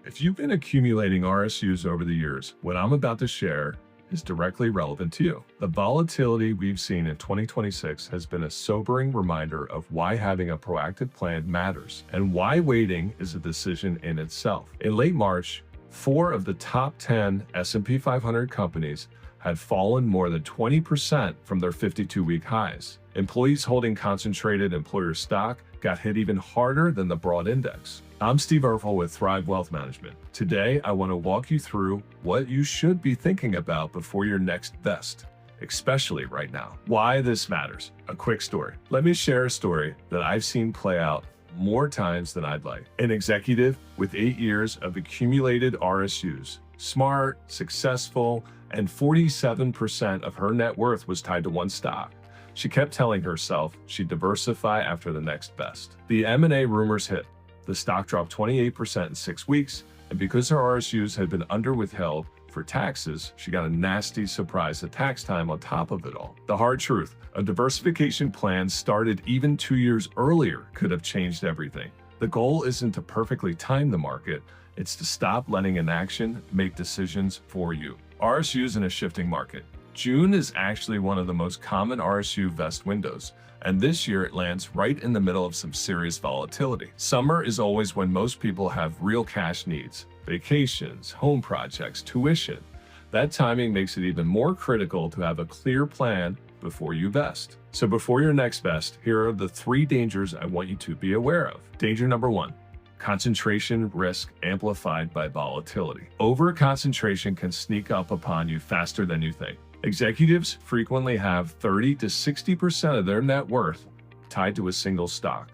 If you've been accumulating RSUs over the years, what I'm about to share is directly relevant to you. The volatility we've seen in 2026 has been a sobering reminder of why having a proactive plan matters and why waiting is a decision in itself. In late March, 4 of the top 10 S&P 500 companies had fallen more than 20% from their 52-week highs. Employees holding concentrated employer stock got hit even harder than the broad index. I'm Steve Erfle with Thrive Wealth Management. Today, I want to walk you through what you should be thinking about before your next vest, especially right now. Why this matters. A quick story. Let me share a story that I've seen play out more times than I'd like. An executive with 8 years of accumulated RSUs, smart, successful, and 47% of her net worth was tied to one stock. She kept telling herself she'd diversify after the next best. The M&A rumors hit. The stock dropped 28% in 6 weeks, and because her RSUs had been underwithheld for taxes, she got a nasty surprise at tax time on top of it all. The hard truth, a diversification plan started even 2 years earlier could have changed everything. The goal isn't to perfectly time the market, it's to stop letting inaction make decisions for you. RSUs in a shifting market. June is actually one of the most common RSU vest windows, and this year it lands right in the middle of some serious volatility. Summer is always when most people have real cash needs, vacations, home projects, tuition. That timing makes it even more critical to have a clear plan before you vest. So before your next vest, here are the 3 dangers I want you to be aware of. Danger number 1. Concentration risk amplified by volatility. Over-concentration can sneak up upon you faster than you think. Executives frequently have 30 to 60% of their net worth tied to a single stock,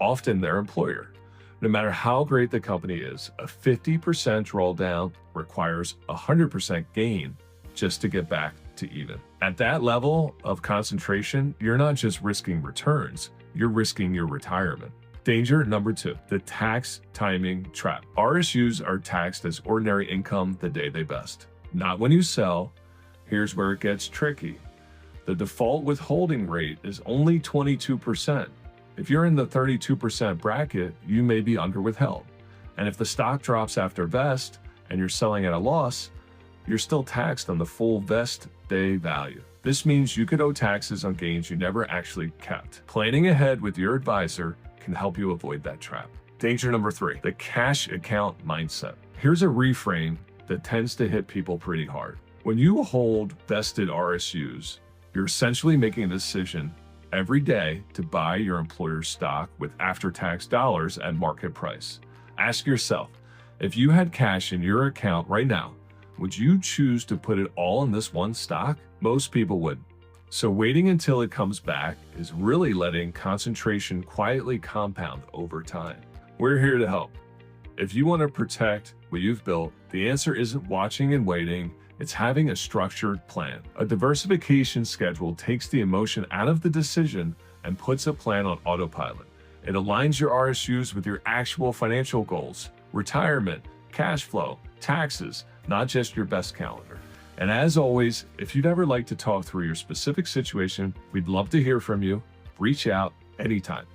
often their employer. No matter how great the company is, a 50% drawdown requires a 100% gain just to get back to even. At that level of concentration, you're not just risking returns, you're risking your retirement. Danger number 2, the tax timing trap. RSUs are taxed as ordinary income the day they vest, not when you sell. Here's where it gets tricky. The default withholding rate is only 22%. If you're in the 32% bracket, you may be underwithheld. And if the stock drops after vest and you're selling at a loss, you're still taxed on the full vest day value. This means you could owe taxes on gains you never actually kept. Planning ahead with your advisor can help you avoid that trap. Danger number 3, the cash account mindset. Here's a reframe that tends to hit people pretty hard. When you hold vested RSUs, you're essentially making a decision every day to buy your employer's stock with after-tax dollars at market price. Ask yourself, if you had cash in your account right now, would you choose to put it all in this one stock? Most people would. So waiting until it comes back is really letting concentration quietly compound over time. We're here to help. If you want to protect what you've built, the answer isn't watching and waiting. It's having a structured plan. A diversification schedule takes the emotion out of the decision and puts a plan on autopilot. It aligns your RSUs with your actual financial goals, retirement, cash flow, taxes, not just your best calendar. And as always, if you'd ever like to talk through your specific situation, we'd love to hear from you. Reach out anytime.